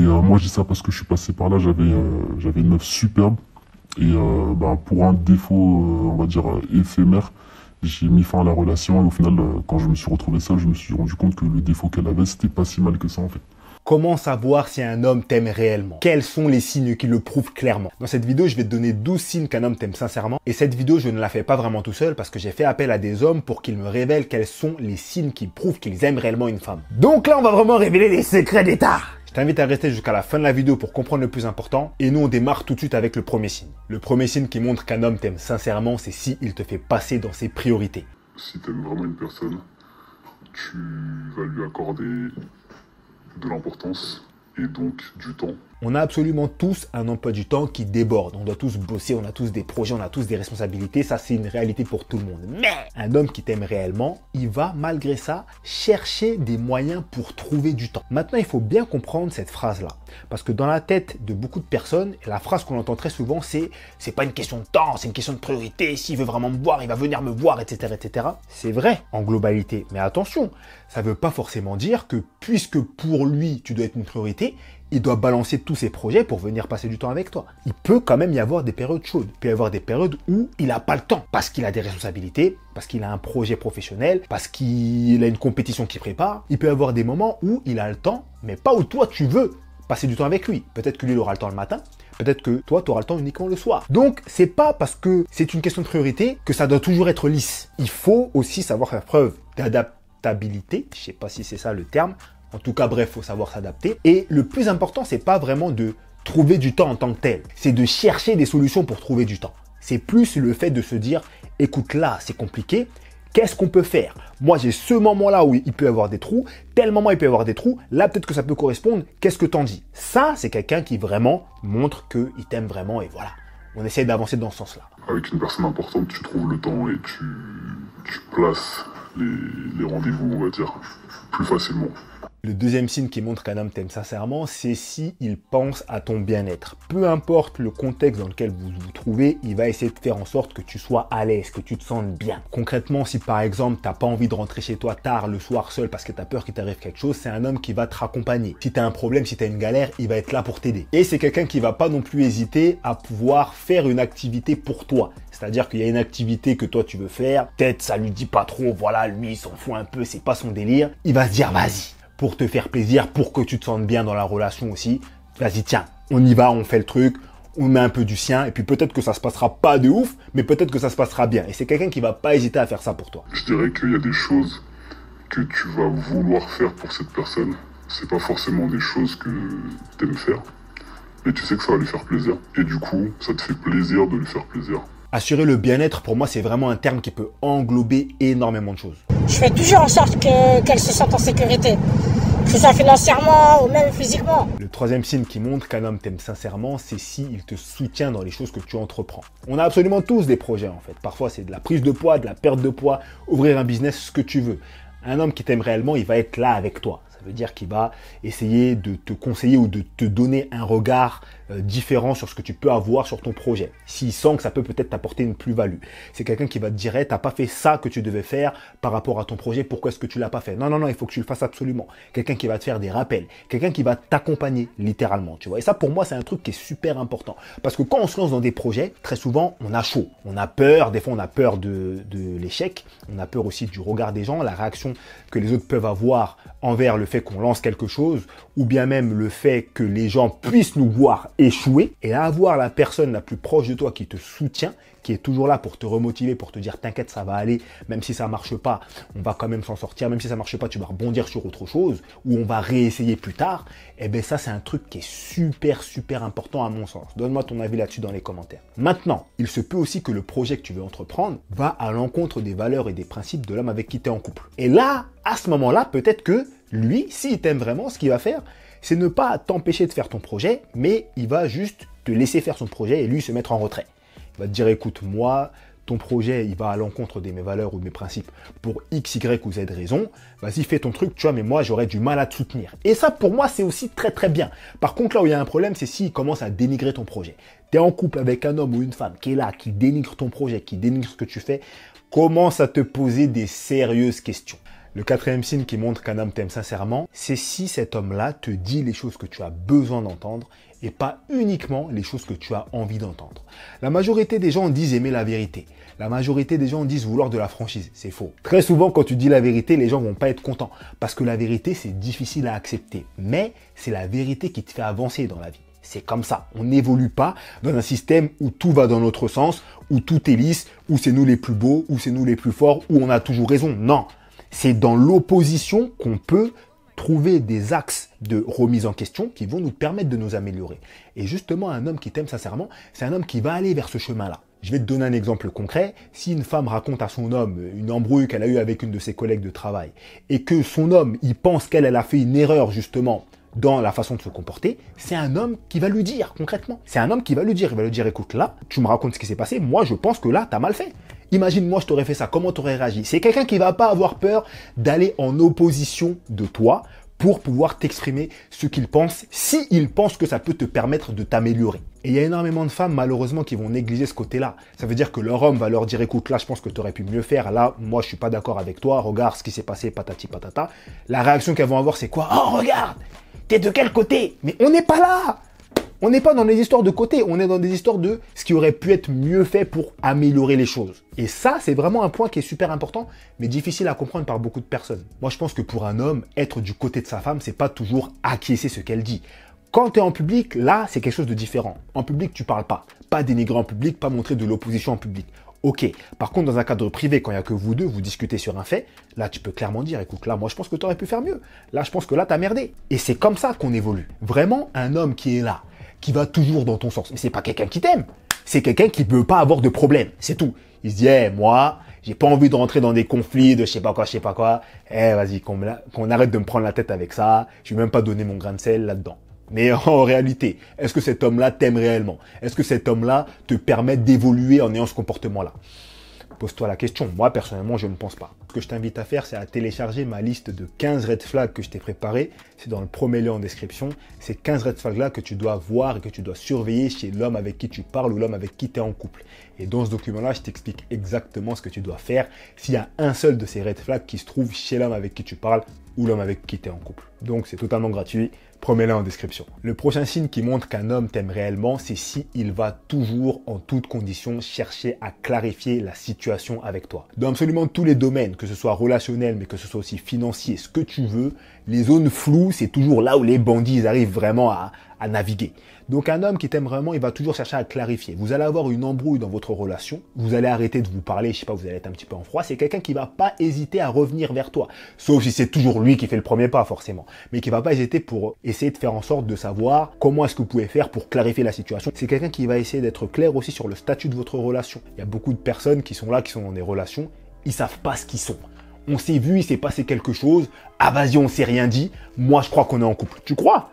Moi, je dis ça parce que je suis passé par là, j'avais une meuf superbe. Pour un défaut, on va dire, éphémère, j'ai mis fin à la relation. Et au final, quand je me suis retrouvé seul, je me suis rendu compte que le défaut qu'elle avait, c'était pas si mal que ça, en fait. Comment savoir si un homme t'aime réellement? Quels sont les signes qui le prouvent clairement? Dans cette vidéo, je vais te donner 12 signes qu'un homme t'aime sincèrement. Et cette vidéo, je ne la fais pas vraiment tout seul parce que j'ai fait appel à des hommes pour qu'ils me révèlent quels sont les signes qui prouvent qu'ils aiment réellement une femme. Donc là, on va vraiment révéler les secrets d'État. Je t'invite à rester jusqu'à la fin de la vidéo pour comprendre le plus important. Et nous, on démarre tout de suite avec le premier signe. Le premier signe qui montre qu'un homme t'aime sincèrement, c'est s'il te fait passer dans ses priorités. Si t'aimes vraiment une personne, tu vas lui accorder de l'importance et donc du temps. On a absolument tous un emploi du temps qui déborde. On doit tous bosser, on a tous des projets, on a tous des responsabilités. Ça, c'est une réalité pour tout le monde. Mais un homme qui t'aime réellement, il va, malgré ça, chercher des moyens pour trouver du temps. Maintenant, il faut bien comprendre cette phrase-là. Parce que dans la tête de beaucoup de personnes, la phrase qu'on entend très souvent, c'est pas une question de temps, c'est une question de priorité. S'il veut vraiment me voir, il va venir me voir, etc., etc. C'est vrai, en globalité. Mais attention, ça veut pas forcément dire que puisque pour lui, tu dois être une priorité, il doit balancer tous ses projets pour venir passer du temps avec toi. Il peut quand même y avoir des périodes chaudes. Il peut y avoir des périodes où il n'a pas le temps, parce qu'il a des responsabilités, parce qu'il a un projet professionnel, parce qu'il a une compétition qu'il prépare. Il peut y avoir des moments où il a le temps, mais pas où toi tu veux passer du temps avec lui. Peut-être que lui il aura le temps le matin, peut-être que toi tu auras le temps uniquement le soir. Donc c'est pas parce que c'est une question de priorité que ça doit toujours être lisse. Il faut aussi savoir faire preuve d'adaptabilité, je sais pas si c'est ça le terme. En tout cas, bref, faut savoir s'adapter. Et le plus important, c'est pas vraiment de trouver du temps en tant que tel. C'est de chercher des solutions pour trouver du temps. C'est plus le fait de se dire, écoute, là, c'est compliqué. Qu'est-ce qu'on peut faire? Moi, j'ai ce moment-là où il peut y avoir des trous. Tel moment, il peut y avoir des trous. Là, peut-être que ça peut correspondre. Qu'est-ce que t'en dis? Ça, c'est quelqu'un qui vraiment montre qu'il t'aime vraiment. Et voilà, on essaie d'avancer dans ce sens-là. Avec une personne importante, tu trouves le temps et tu places les rendez-vous, on va dire, plus facilement. Le deuxième signe qui montre qu'un homme t'aime sincèrement, c'est s'il pense à ton bien-être. Peu importe le contexte dans lequel vous vous trouvez, il va essayer de faire en sorte que tu sois à l'aise, que tu te sentes bien. Concrètement, si par exemple, t'as pas envie de rentrer chez toi tard le soir seul parce que t'as peur qu'il t'arrive quelque chose, c'est un homme qui va te raccompagner. Si t'as un problème, si t'as une galère, il va être là pour t'aider. Et c'est quelqu'un qui va pas non plus hésiter à pouvoir faire une activité pour toi. C'est-à-dire qu'il y a une activité que toi tu veux faire, peut-être ça lui dit pas trop, voilà, lui il s'en fout un peu, c'est pas son délire. Il va se dire, vas-y, pour te faire plaisir, pour que tu te sentes bien dans la relation aussi. Vas-y, tiens, on y va, on fait le truc, on met un peu du sien, et puis peut-être que ça se passera pas de ouf, mais peut-être que ça se passera bien. Et c'est quelqu'un qui va pas hésiter à faire ça pour toi. Je dirais qu'il y a des choses que tu vas vouloir faire pour cette personne. C'est pas forcément des choses que t'aimes faire, mais tu sais que ça va lui faire plaisir. Et du coup, ça te fait plaisir de lui faire plaisir. Assurer le bien-être, pour moi, c'est vraiment un terme qui peut englober énormément de choses. Je fais toujours en sorte qu'elle se sente en sécurité, que ce soit financièrement ou même physiquement. Le troisième signe qui montre qu'un homme t'aime sincèrement, c'est s'il te soutient dans les choses que tu entreprends. On a absolument tous des projets en fait. Parfois, c'est de la prise de poids, de la perte de poids, ouvrir un business, ce que tu veux. Un homme qui t'aime réellement, il va être là avec toi. Ça veut dire qu'il va essayer de te conseiller ou de te donner un regard différent sur ce que tu peux avoir sur ton projet. S'il sent que ça peut peut-être t'apporter une plus-value. C'est quelqu'un qui va te dire, hey, t'as pas fait ça que tu devais faire par rapport à ton projet, pourquoi est-ce que tu l'as pas fait? Non, non, non, il faut que tu le fasses absolument. Quelqu'un qui va te faire des rappels. Quelqu'un qui va t'accompagner littéralement, tu vois. Et ça, pour moi, c'est un truc qui est super important. Parce que quand on se lance dans des projets, très souvent, on a chaud. On a peur, des fois, on a peur de l'échec. On a peur aussi du regard des gens, la réaction que les autres peuvent avoir envers le fait qu'on lance quelque chose, ou bien même le fait que les gens puissent nous voir échouer, et là, avoir la personne la plus proche de toi qui te soutient, qui est toujours là pour te remotiver, pour te dire t'inquiète, ça va aller, même si ça marche pas, on va quand même s'en sortir, même si ça marche pas, tu vas rebondir sur autre chose, ou on va réessayer plus tard, et bien ça c'est un truc qui est super important à mon sens. Donne-moi ton avis là-dessus dans les commentaires. Maintenant, il se peut aussi que le projet que tu veux entreprendre va à l'encontre des valeurs et des principes de l'homme avec qui tu es en couple. Et là, à ce moment-là, peut-être que lui, s'il t'aime vraiment, ce qu'il va faire, c'est ne pas t'empêcher de faire ton projet, mais il va juste te laisser faire son projet et lui se mettre en retrait. Il va te dire, écoute, moi, ton projet, il va à l'encontre de mes valeurs ou de mes principes pour X, Y ou Z raison. Vas-y, fais ton truc, tu vois, mais moi, j'aurais du mal à te soutenir. Et ça, pour moi, c'est aussi très bien. Par contre, là où il y a un problème, c'est s'il commence à dénigrer ton projet. Tu es en couple avec un homme ou une femme qui est là, qui dénigre ton projet, qui dénigre ce que tu fais, commence à te poser des sérieuses questions. Le quatrième signe qui montre qu'un homme t'aime sincèrement, c'est si cet homme-là te dit les choses que tu as besoin d'entendre et pas uniquement les choses que tu as envie d'entendre. La majorité des gens disent aimer la vérité. La majorité des gens disent vouloir de la franchise. C'est faux. Très souvent, quand tu dis la vérité, les gens vont pas être contents parce que la vérité, c'est difficile à accepter. Mais c'est la vérité qui te fait avancer dans la vie. C'est comme ça. On n'évolue pas dans un système où tout va dans notre sens, où tout est lisse, où c'est nous les plus beaux, où c'est nous les plus forts, où on a toujours raison. Non. C'est dans l'opposition qu'on peut trouver des axes de remise en question qui vont nous permettre de nous améliorer. Et justement, un homme qui t'aime sincèrement, c'est un homme qui va aller vers ce chemin-là. Je vais te donner un exemple concret. Si une femme raconte à son homme une embrouille qu'elle a eue avec une de ses collègues de travail et que son homme, il pense qu'elle a fait une erreur justement dans la façon de se comporter, c'est un homme qui va lui dire concrètement. C'est un homme qui va lui dire, il va lui dire, écoute, là, tu me racontes ce qui s'est passé, moi je pense que là, t'as mal fait. Imagine, moi je t'aurais fait ça, comment t'aurais réagi? C'est quelqu'un qui va pas avoir peur d'aller en opposition de toi pour pouvoir t'exprimer ce qu'il pense, s'il pense que ça peut te permettre de t'améliorer. Et il y a énormément de femmes, malheureusement, qui vont négliger ce côté-là. Ça veut dire que leur homme va leur dire, écoute, là, je pense que tu aurais pu mieux faire. Là, moi, je suis pas d'accord avec toi. Regarde ce qui s'est passé, patati patata. La réaction qu'elles vont avoir, c'est quoi? Oh, regarde! T'es de quel côté? Mais on n'est pas là! On n'est pas dans des histoires de côté, on est dans des histoires de ce qui aurait pu être mieux fait pour améliorer les choses. Et ça, c'est vraiment un point qui est super important, mais difficile à comprendre par beaucoup de personnes. Moi, je pense que pour un homme, être du côté de sa femme, c'est pas toujours acquiescer ce qu'elle dit. Quand tu es en public, là, c'est quelque chose de différent. En public, tu parles pas. Pas dénigrer en public, pas montrer de l'opposition en public. Ok. Par contre, dans un cadre privé, quand il n'y a que vous deux, vous discutez sur un fait, là, tu peux clairement dire, écoute, là, moi, je pense que tu aurais pu faire mieux. Là, je pense que là, t'as merdé. Et c'est comme ça qu'on évolue. Vraiment, un homme qui est là, qui va toujours dans ton sens. Mais c'est pas quelqu'un qui t'aime. C'est quelqu'un qui ne veut pas avoir de problème. C'est tout. Il se dit, moi, j'ai pas envie de rentrer dans des conflits de je sais pas quoi. Vas-y, qu'on arrête de me prendre la tête avec ça. Je vais même pas donner mon grain de sel là-dedans. Mais en réalité, est-ce que cet homme-là t'aime réellement? Est-ce que cet homme-là te permet d'évoluer en ayant ce comportement-là? Pose-toi la question. Moi, personnellement, je ne pense pas. Ce que je t'invite à faire, c'est à télécharger ma liste de 15 red flags que je t'ai préparé. C'est dans le premier lien en description. C'est 15 red flags-là que tu dois voir et que tu dois surveiller chez l'homme avec qui tu parles ou l'homme avec qui tu es en couple. Et dans ce document-là, je t'explique exactement ce que tu dois faire s'il y a un seul de ces red flags qui se trouve chez l'homme avec qui tu parles ou l'homme avec qui tu es en couple. Donc, c'est totalement gratuit. Premier lien en description. Le prochain signe qui montre qu'un homme t'aime réellement, c'est si il va toujours, en toutes conditions, chercher à clarifier la situation avec toi. Dans absolument tous les domaines, que ce soit relationnel, mais que ce soit aussi financier, ce que tu veux, les zones floues, c'est toujours là où les bandits ils arrivent vraiment à naviguer. Donc un homme qui t'aime vraiment, il va toujours chercher à clarifier. Vous allez avoir une embrouille dans votre relation, vous allez arrêter de vous parler, je sais pas, vous allez être un petit peu en froid, c'est quelqu'un qui va pas hésiter à revenir vers toi. Sauf si c'est toujours lui qui fait le premier pas forcément, mais qui va pas hésiter pour essayer de faire en sorte de savoir comment est-ce que vous pouvez faire pour clarifier la situation. C'est quelqu'un qui va essayer d'être clair aussi sur le statut de votre relation. Il y a beaucoup de personnes qui sont là, qui sont dans des relations, ils savent pas ce qu'ils sont. On s'est vu, il s'est passé quelque chose, ah vas-y, on s'est rien dit, moi je crois qu'on est en couple. Tu crois ?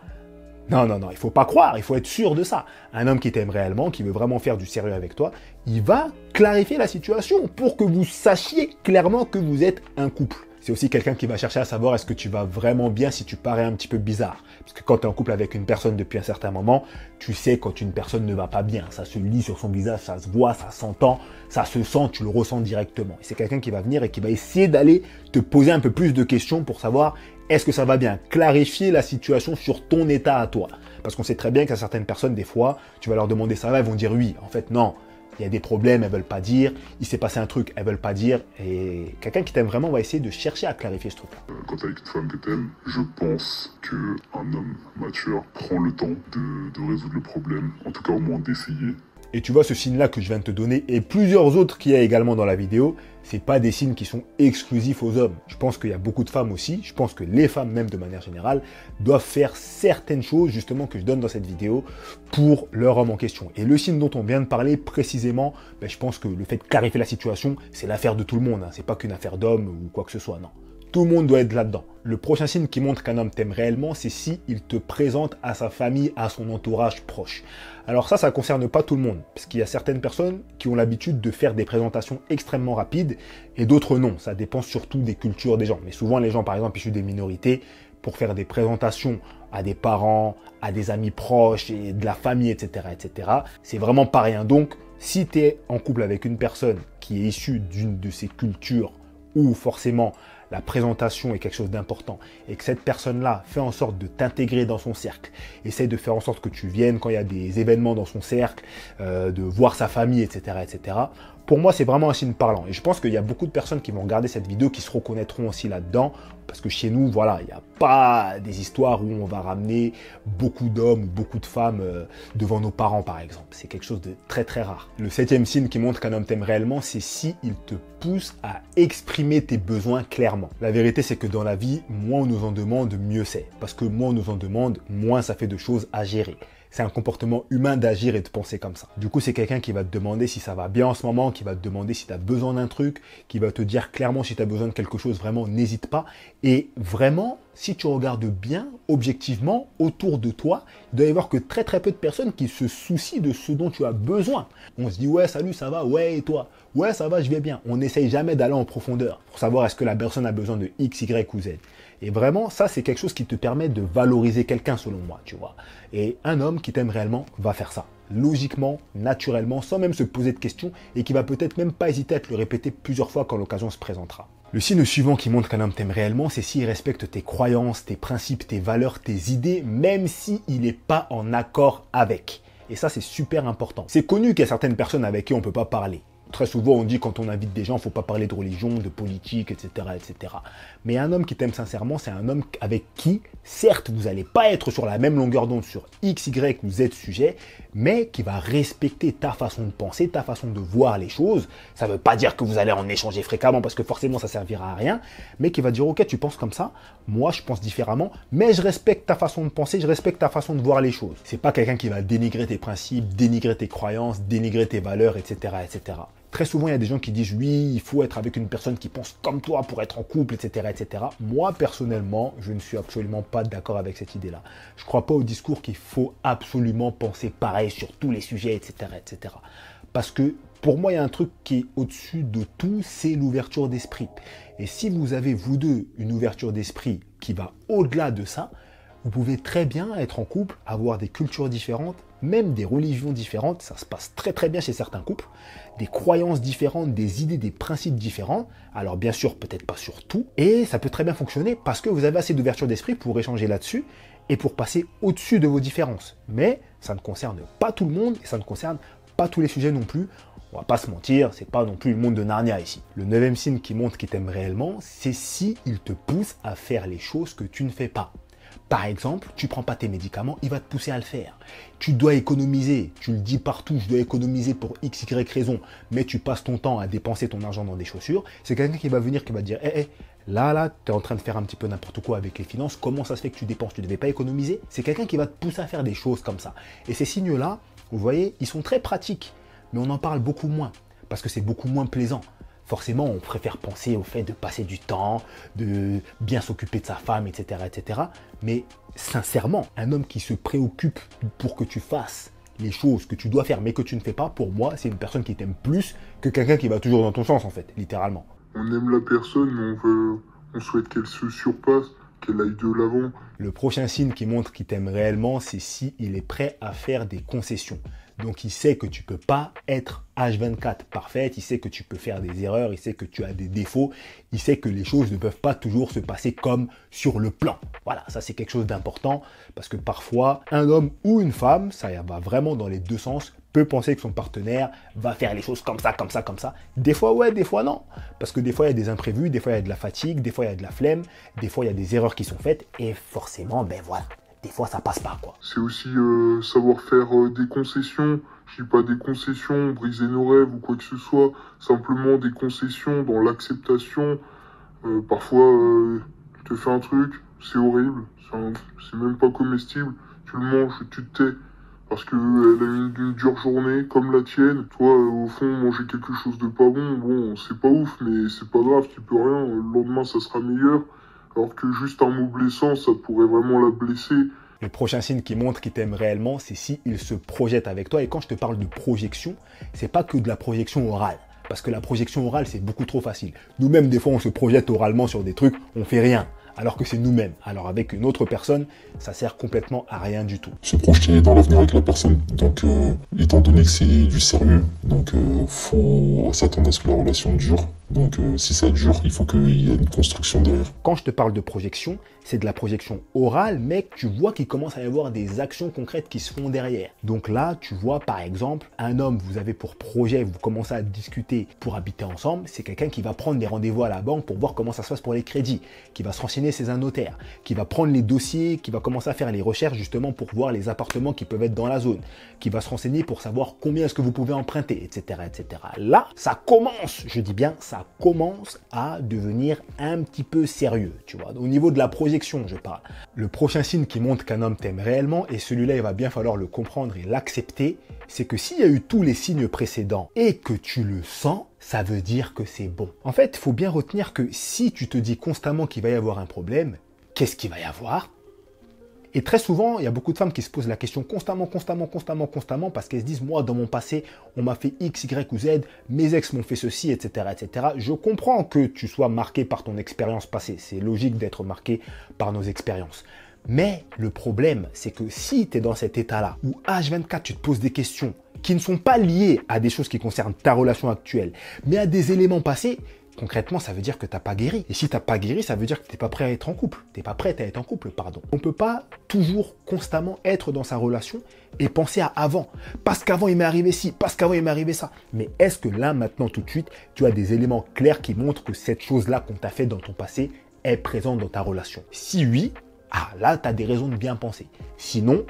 Non, il faut pas croire, il faut être sûr de ça. Un homme qui t'aime réellement, qui veut vraiment faire du sérieux avec toi, il va clarifier la situation pour que vous sachiez clairement que vous êtes un couple. C'est aussi quelqu'un qui va chercher à savoir est-ce que tu vas vraiment bien si tu parais un petit peu bizarre. Parce que quand tu es en couple avec une personne depuis un certain moment, tu sais quand une personne ne va pas bien. Ça se lit sur son visage, ça se voit, ça s'entend, ça se sent, tu le ressens directement. Et c'est quelqu'un qui va venir et qui va essayer d'aller te poser un peu plus de questions pour savoir est-ce que ça va bien, clarifier la situation sur ton état à toi. Parce qu'on sait très bien qu'à certaines personnes, des fois, tu vas leur demander ça va, elles vont dire oui. En fait, non. Il y a des problèmes, elles veulent pas dire. Il s'est passé un truc, elles veulent pas dire. Et quelqu'un qui t'aime vraiment va essayer de chercher à clarifier ce truc-là. Quand t'es avec une femme que t'aimes, je pense qu'un homme mature prend le temps de résoudre le problème. En tout cas, au moins d'essayer. Et tu vois ce signe-là que je viens de te donner et plusieurs autres qu'il y a également dans la vidéo, c'est pas des signes qui sont exclusifs aux hommes. Je pense qu'il y a beaucoup de femmes aussi, je pense que les femmes même de manière générale doivent faire certaines choses justement que je donne dans cette vidéo pour leur homme en question. Et le signe dont on vient de parler précisément, je pense que le fait de clarifier la situation, c'est l'affaire de tout le monde, hein. C'est pas qu'une affaire d'homme ou quoi que ce soit, non. Tout le monde doit être là-dedans. Le prochain signe qui montre qu'un homme t'aime réellement, c'est si il te présente à sa famille, à son entourage proche. Alors ça concerne pas tout le monde, parce qu'il y a certaines personnes qui ont l'habitude de faire des présentations extrêmement rapides, et d'autres non. Ça dépend surtout des cultures des gens. Mais souvent, les gens, par exemple, issus des minorités, pour faire des présentations à des parents, à des amis proches, et de la famille, etc., c'est vraiment pas rien. Donc, si tu es en couple avec une personne qui est issue d'une de ces cultures, où forcément la présentation est quelque chose d'important et que cette personne-là fait en sorte de t'intégrer dans son cercle, essaie de faire en sorte que tu viennes quand il y a des événements dans son cercle, de voir sa famille, etc., etc., pour moi, c'est vraiment un signe parlant. Et je pense qu'il y a beaucoup de personnes qui vont regarder cette vidéo qui se reconnaîtront aussi là-dedans. Parce que chez nous, voilà, il n'y a pas des histoires où on va ramener beaucoup d'hommes ou beaucoup de femmes devant nos parents, par exemple. C'est quelque chose de très, très rare. Le 7e signe qui montre qu'un homme t'aime réellement, c'est si il te pousse à exprimer tes besoins clairement. La vérité, c'est que dans la vie, moins on nous en demande, mieux c'est. Parce que moins on nous en demande, moins ça fait de choses à gérer. C'est un comportement humain d'agir et de penser comme ça. Du coup, c'est quelqu'un qui va te demander si ça va bien en ce moment, qui va te demander si tu as besoin d'un truc, qui va te dire clairement si tu as besoin de quelque chose, vraiment, n'hésite pas. Et vraiment, si tu regardes bien, objectivement, autour de toi, il doit y avoir que très très peu de personnes qui se soucient de ce dont tu as besoin. On se dit, ouais, salut, ça va, ouais, et toi? Ouais, ça va, je vais bien. On n'essaye jamais d'aller en profondeur pour savoir est-ce que la personne a besoin de X, Y ou Z. Et vraiment, ça, c'est quelque chose qui te permet de valoriser quelqu'un, selon moi, tu vois. Et un homme qui t'aime réellement va faire ça. Logiquement, naturellement, sans même se poser de questions, et qui va peut-être même pas hésiter à te le répéter plusieurs fois quand l'occasion se présentera. Le signe suivant qui montre qu'un homme t'aime réellement, c'est s'il respecte tes croyances, tes principes, tes valeurs, tes idées, même s'il n'est pas en accord avec. Et ça, c'est super important. C'est connu qu'il y a certaines personnes avec qui on ne peut pas parler. Très souvent, on dit quand on invite des gens, il ne faut pas parler de religion, de politique, etc., etc. Mais un homme qui t'aime sincèrement, c'est un homme avec qui, certes, vous n'allez pas être sur la même longueur d'onde sur X, Y ou Z sujet, mais qui va respecter ta façon de penser, ta façon de voir les choses. Ça ne veut pas dire que vous allez en échanger fréquemment, parce que forcément, ça ne servira à rien, mais qui va dire, ok, tu penses comme ça, moi, je pense différemment, mais je respecte ta façon de penser, je respecte ta façon de voir les choses. C'est pas quelqu'un qui va dénigrer tes principes, dénigrer tes croyances, dénigrer tes valeurs, etc., etc. Très souvent, il y a des gens qui disent « Oui, il faut être avec une personne qui pense comme toi pour être en couple, etc. etc. » Moi, personnellement, je ne suis absolument pas d'accord avec cette idée-là. Je ne crois pas au discours qu'il faut absolument penser pareil sur tous les sujets, etc. etc. Parce que pour moi, il y a un truc qui est au-dessus de tout, c'est l'ouverture d'esprit. Et si vous avez, vous deux, une ouverture d'esprit qui va au-delà de ça, vous pouvez très bien être en couple, avoir des cultures différentes, même des religions différentes, ça se passe très très bien chez certains couples, des croyances différentes, des idées, des principes différents, alors bien sûr peut-être pas sur tout, et ça peut très bien fonctionner parce que vous avez assez d'ouverture d'esprit pour échanger là-dessus et pour passer au-dessus de vos différences. Mais ça ne concerne pas tout le monde et ça ne concerne pas tous les sujets non plus. On va pas se mentir, c'est pas non plus le monde de Narnia ici. Le 9e signe qui montre qu'il t'aime réellement, c'est si il te pousse à faire les choses que tu ne fais pas. Par exemple, tu prends pas tes médicaments, il va te pousser à le faire. Tu dois économiser, tu le dis partout, je dois économiser pour x, y raison, mais tu passes ton temps à dépenser ton argent dans des chaussures. C'est quelqu'un qui va venir, qui va te dire, là, tu es en train de faire un petit peu n'importe quoi avec les finances, comment ça se fait que tu dépenses, tu ne devais pas économiser? C'est quelqu'un qui va te pousser à faire des choses comme ça. Et ces signes-là, vous voyez, ils sont très pratiques, mais on en parle beaucoup moins, parce que c'est beaucoup moins plaisant. Forcément, on préfère penser au fait de passer du temps, de bien s'occuper de sa femme, etc., etc. Mais sincèrement, un homme qui se préoccupe pour que tu fasses les choses que tu dois faire, mais que tu ne fais pas, pour moi, c'est une personne qui t'aime plus que quelqu'un qui va toujours dans ton sens, en fait, littéralement. On aime la personne, mais on souhaite qu'elle se surpasse, qu'elle aille de l'avant. Le prochain signe qui montre qu'il t'aime réellement, c'est si il est prêt à faire des concessions. Donc il sait que tu peux pas être H24 parfaite, il sait que tu peux faire des erreurs, il sait que tu as des défauts, il sait que les choses ne peuvent pas toujours se passer comme sur le plan. Voilà, ça c'est quelque chose d'important parce que parfois un homme ou une femme, ça va vraiment dans les deux sens, peut penser que son partenaire va faire les choses comme ça, comme ça, comme ça. Des fois ouais, des fois non. Parce que des fois il y a des imprévus, des fois il y a de la fatigue, des fois il y a de la flemme, des fois il y a des erreurs qui sont faites et forcément, ben voilà. Des fois, ça passe pas, quoi. C'est aussi savoir faire des concessions. Je dis pas des concessions, briser nos rêves ou quoi que ce soit. Simplement des concessions dans l'acceptation. Parfois, tu te fais un truc, c'est horrible. C'est même pas comestible. Tu le manges, tu te tais. Parce qu'elle a une dure journée, comme la tienne. Toi, au fond, manger quelque chose de pas bon, bon, c'est pas ouf, mais c'est pas grave, tu peux rien. Le lendemain, ça sera meilleur. Alors que juste un mot blessant, ça pourrait vraiment la blesser. Le prochain signe qui montre qu'il t'aime réellement, c'est s'il se projette avec toi. Et quand je te parle de projection, c'est pas que de la projection orale. Parce que la projection orale, c'est beaucoup trop facile. Nous-mêmes, des fois, on se projette oralement sur des trucs, on fait rien. Alors que c'est nous-mêmes. Alors avec une autre personne, ça sert complètement à rien du tout. Se projeter dans l'avenir avec la personne. Donc, étant donné que c'est du sérieux, donc faut s'attendre à ce que la relation dure. Donc si ça dure, il faut qu'il y ait une construction derrière. Quand je te parle de projection, c'est de la projection orale, mais tu vois qu'il commence à y avoir des actions concrètes qui se font derrière. Donc là, tu vois par exemple, un homme, vous avez pour projet, vous commencez à discuter pour habiter ensemble, c'est quelqu'un qui va prendre des rendez-vous à la banque pour voir comment ça se passe pour les crédits, qui va se renseigner chez un notaire, qui va prendre les dossiers, qui va commencer à faire les recherches justement pour voir les appartements qui peuvent être dans la zone, qui va se renseigner pour savoir combien est-ce que vous pouvez emprunter, etc., etc. Là, ça commence, je dis bien, ça commence à devenir un petit peu sérieux, tu vois. Au niveau de la projection, je parle. Le prochain signe qui montre qu'un homme t'aime réellement, et celui-là, il va bien falloir le comprendre et l'accepter, c'est que s'il y a eu tous les signes précédents et que tu le sens, ça veut dire que c'est bon. En fait, il faut bien retenir que si tu te dis constamment qu'il va y avoir un problème, qu'est-ce qu'il va y avoir ? Et très souvent, il y a beaucoup de femmes qui se posent la question constamment, parce qu'elles se disent, moi, dans mon passé, on m'a fait X, Y ou Z, mes ex m'ont fait ceci, etc., etc. Je comprends que tu sois marqué par ton expérience passée. C'est logique d'être marqué par nos expériences. Mais le problème, c'est que si tu es dans cet état-là, où H24, tu te poses des questions qui ne sont pas liées à des choses qui concernent ta relation actuelle, mais à des éléments passés, concrètement, ça veut dire que tu n'as pas guéri. Et si tu n'as pas guéri, ça veut dire que tu n'es pas prêt à être en couple. Tu n'es pas prête à être en couple, pardon. On ne peut pas toujours, constamment être dans sa relation et penser à avant. Parce qu'avant, il m'est arrivé ci, parce qu'avant, il m'est arrivé ça. Mais est-ce que là, maintenant, tout de suite, tu as des éléments clairs qui montrent que cette chose-là qu'on t'a fait dans ton passé est présente dans ta relation? Si oui, là, tu as des raisons de bien penser. Sinon,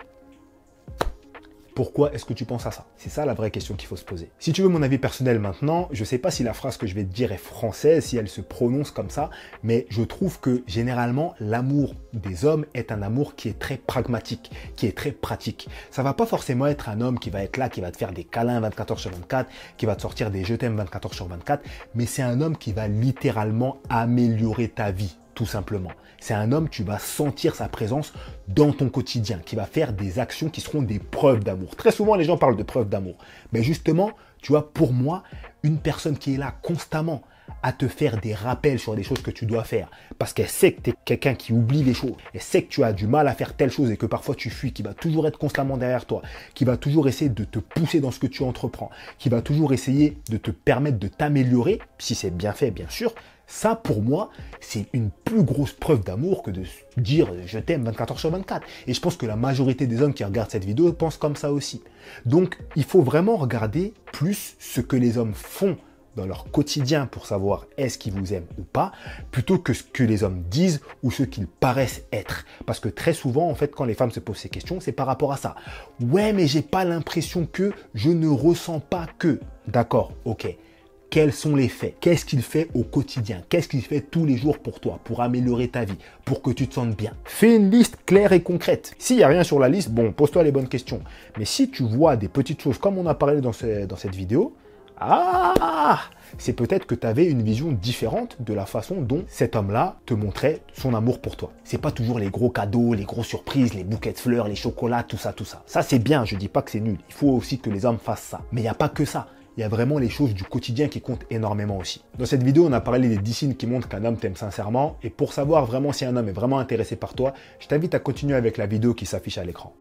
pourquoi est-ce que tu penses à ça? C'est ça la vraie question qu'il faut se poser. Si tu veux mon avis personnel maintenant, je ne sais pas si la phrase que je vais te dire est française, si elle se prononce comme ça, mais je trouve que généralement, l'amour des hommes est un amour qui est très pragmatique, qui est très pratique. Ça va pas forcément être un homme qui va être là, qui va te faire des câlins 24 heures sur 24, qui va te sortir des je t'aime 24 heures sur 24, mais c'est un homme qui va littéralement améliorer ta vie. Tout simplement. C'est un homme, tu vas sentir sa présence dans ton quotidien, qui va faire des actions qui seront des preuves d'amour. Très souvent, les gens parlent de preuves d'amour. Mais justement, tu vois, pour moi, une personne qui est là constamment à te faire des rappels sur des choses que tu dois faire, parce qu'elle sait que tu es quelqu'un qui oublie les choses, elle sait que tu as du mal à faire telle chose et que parfois tu fuis, qui va toujours être constamment derrière toi, qui va toujours essayer de te pousser dans ce que tu entreprends, qui va toujours essayer de te permettre de t'améliorer, si c'est bien fait, bien sûr. Ça, pour moi, c'est une plus grosse preuve d'amour que de dire « je t'aime 24 heures sur 24 ». Et je pense que la majorité des hommes qui regardent cette vidéo pensent comme ça aussi. Donc, il faut vraiment regarder plus ce que les hommes font dans leur quotidien pour savoir est-ce qu'ils vous aiment ou pas, plutôt que ce que les hommes disent ou ce qu'ils paraissent être. Parce que très souvent, en fait, quand les femmes se posent ces questions, c'est par rapport à ça. Ouais, mais j'ai pas l'impression que, je ne ressens pas que. D'accord, ok. Quels sont les faits? Qu'est-ce qu'il fait au quotidien? Qu'est-ce qu'il fait tous les jours pour toi, pour améliorer ta vie, pour que tu te sentes bien? Fais une liste claire et concrète. S'il n'y a rien sur la liste, bon, pose-toi les bonnes questions. Mais si tu vois des petites choses, comme on a parlé dans cette vidéo, c'est peut-être que tu avais une vision différente de la façon dont cet homme-là te montrait son amour pour toi. C'est pas toujours les gros cadeaux, les grosses surprises, les bouquets de fleurs, les chocolats, tout ça, tout ça. Ça, c'est bien, je dis pas que c'est nul. Il faut aussi que les hommes fassent ça. Mais il n'y a pas que ça. Il y a vraiment les choses du quotidien qui comptent énormément aussi. Dans cette vidéo, on a parlé des 10 signes qui montrent qu'un homme t'aime sincèrement. Et pour savoir vraiment si un homme est vraiment intéressé par toi, je t'invite à continuer avec la vidéo qui s'affiche à l'écran.